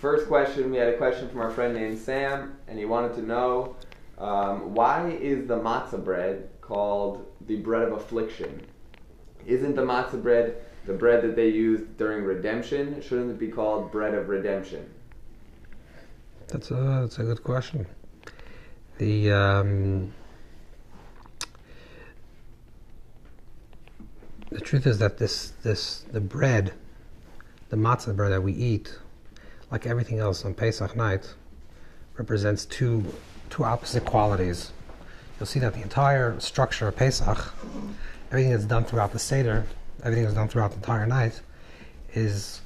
first question, we had a question from our friend named Sam, and he wanted to know why is the matzah bread called the bread of affliction? Isn't the matzah bread the bread that they used during redemption? Shouldn't it be called bread of redemption? That's a good question. The truth is that the bread, the matzah bread that we eat, like everything else on Pesach night, represents two opposite qualities. You'll see that the entire structure of Pesach, everything that's done throughout the Seder, everything that's done throughout the entire night, is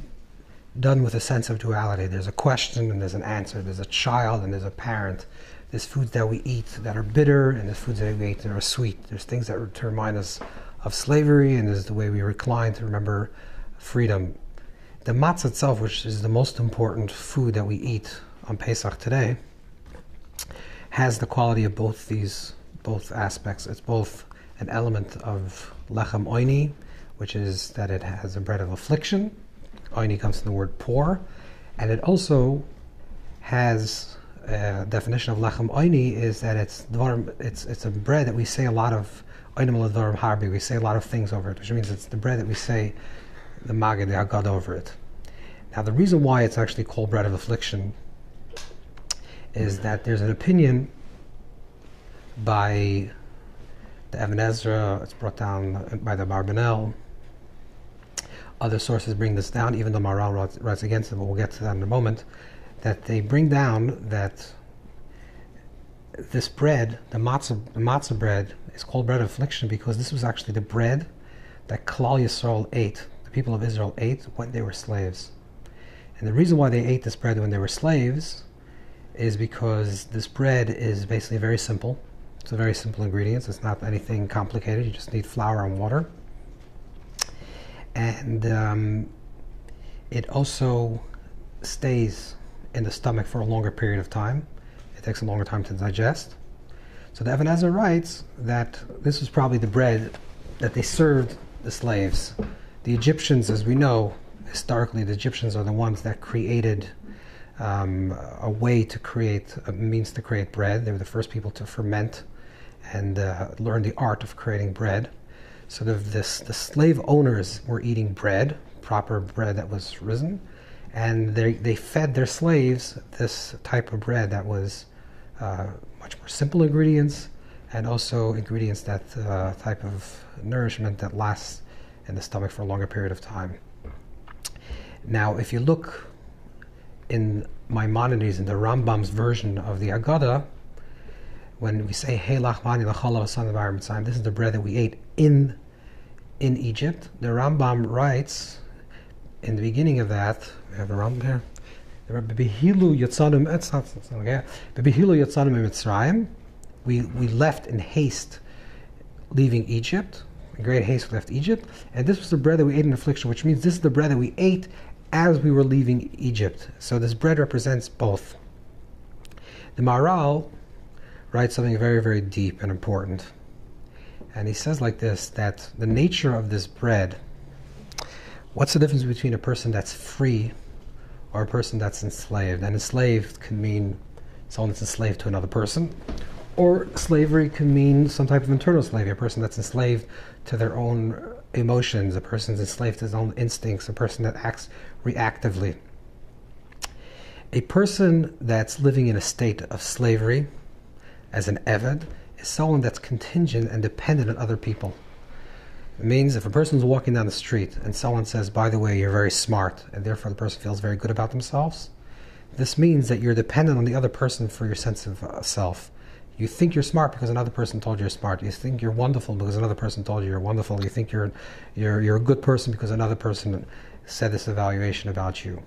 done with a sense of duality. There's a question and there's an answer. There's a child and there's a parent. There's foods that we eat that are bitter, and there's foods that we eat that are sweet. There's things that remind us of slavery, and there's the way we recline to remember freedom. The matzah itself, which is the most important food that we eat on Pesach today, has the quality of both aspects. It's both an element of lechem oini, which is that it has a bread of affliction. Oini comes from the word poor, and it also has a definition of lechem oini is that it's a bread that we say a lot of oinim l'dvarim harbi. We say a lot of things over it, which means it's the bread that we say the magid, the agad over it. Now, the reason why it's actually called bread of affliction is that there's an opinion by the Even Ezra, it's brought down by the Barbanel. Other sources bring this down, even though Maral writes against it, but we'll get to that in a moment, that they bring down that this bread, the matzah bread, is called bread of affliction because this was actually the bread that Klal Yisrael ate, the people of Israel ate when they were slaves. And the reason why they ate this bread when they were slaves is because this bread is basically very simple. It's a very simple ingredients. It's not anything complicated. You just need flour and water. And it also stays in the stomach for a longer period of time. It takes a longer time to digest. So the Even Ezra writes that this was probably the bread that they served the slaves. The Egyptians, as we know, historically, the Egyptians are the ones that created a way to create, a means to create bread. They were the first people to ferment and learn the art of creating bread. So the slave owners were eating bread, proper bread that was risen, and they fed their slaves this type of bread that was much more simple ingredients, and also ingredients that type of nourishment that lasts in the stomach for a longer period of time. Now, if you look in Maimonides, in the Rambam's version of the Haggadah, when we say Hey Lachmani Lachalav Son of Mitzrayim, this is the bread that we ate in Egypt. The Rambam writes in the beginning of that, we have a Rambam here. We left in haste, leaving Egypt. In great haste, we left Egypt, and this was the bread that we ate in affliction, which means this is the bread that we ate as we were leaving Egypt. So this bread represents both. The Maharal writes something very, very deep and important. And he says like this, that the nature of this bread, what's the difference between a person that's free or a person that's enslaved? And enslaved can mean someone that's enslaved to another person, or slavery can mean some type of internal slavery, a person that's enslaved to their own emotions, a person that's enslaved to his own instincts, a person that acts reactively. A person that's living in a state of slavery as an eved is someone that's contingent and dependent on other people. It means if a person's walking down the street and someone says, by the way, you're very smart, and therefore the person feels very good about themselves, this means that you're dependent on the other person for your sense of self. You think you're smart because another person told you you're smart. You think you're wonderful because another person told you you're wonderful. You think you're a good person because another person said this evaluation about you.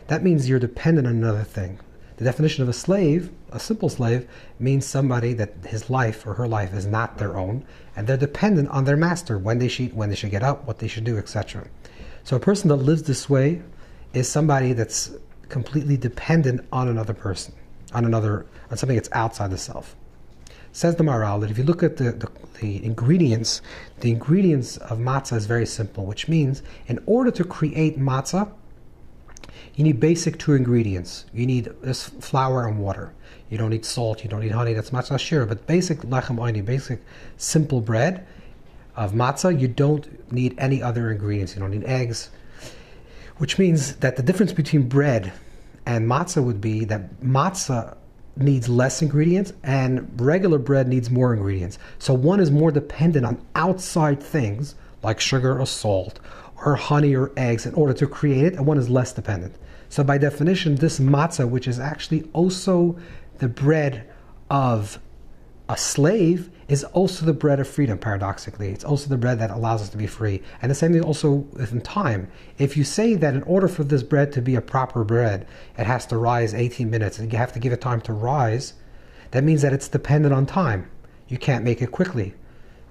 That means you're dependent on another thing. The definition of a slave, a simple slave, means somebody that his life or her life is not their own, and they're dependent on their master, when they should get up, what they should do, etc. So a person that lives this way is somebody that's completely dependent on another person, on something that's outside the self. Says the Maharal that if you look at the ingredients of matzah is very simple, which means in order to create matzah, You need basic two ingredients. You need this flour and water. You don't need salt, you don't need honey, that's matzah shir, but basic lechem oini, basic simple bread of matzah, you don't need any other ingredients. You don't need eggs, which means that the difference between bread and matzah would be that matzah needs less ingredients and regular bread needs more ingredients. So one is more dependent on outside things like sugar or salt or honey or eggs in order to create it, and one is less dependent. So by definition, this matzah, which is actually also the bread of a slave, is also the bread of freedom, paradoxically. It's also the bread that allows us to be free. And the same thing also within time. If you say that in order for this bread to be a proper bread, it has to rise 18 minutes, and you have to give it time to rise, that means that it's dependent on time. You can't make it quickly,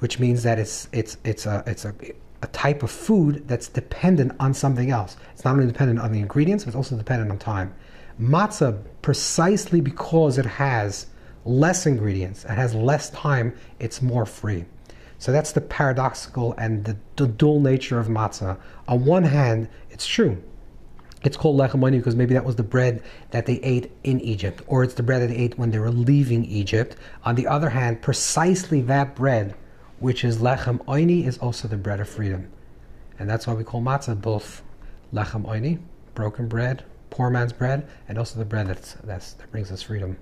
which means that it's a type of food that's dependent on something else. It's not only dependent on the ingredients, but it's also dependent on time. Matzah, precisely because it has less ingredients, it has less time, it's more free. So that's the paradoxical and the dual nature of matzah. On one hand, it's true. It's called lechem oini because maybe that was the bread that they ate in Egypt, or it's the bread that they ate when they were leaving Egypt. On the other hand, precisely that bread, which is lechem oini, is also the bread of freedom. And that's why we call matzah both lechem oini, broken bread, poor man's bread, and also the bread that brings us freedom.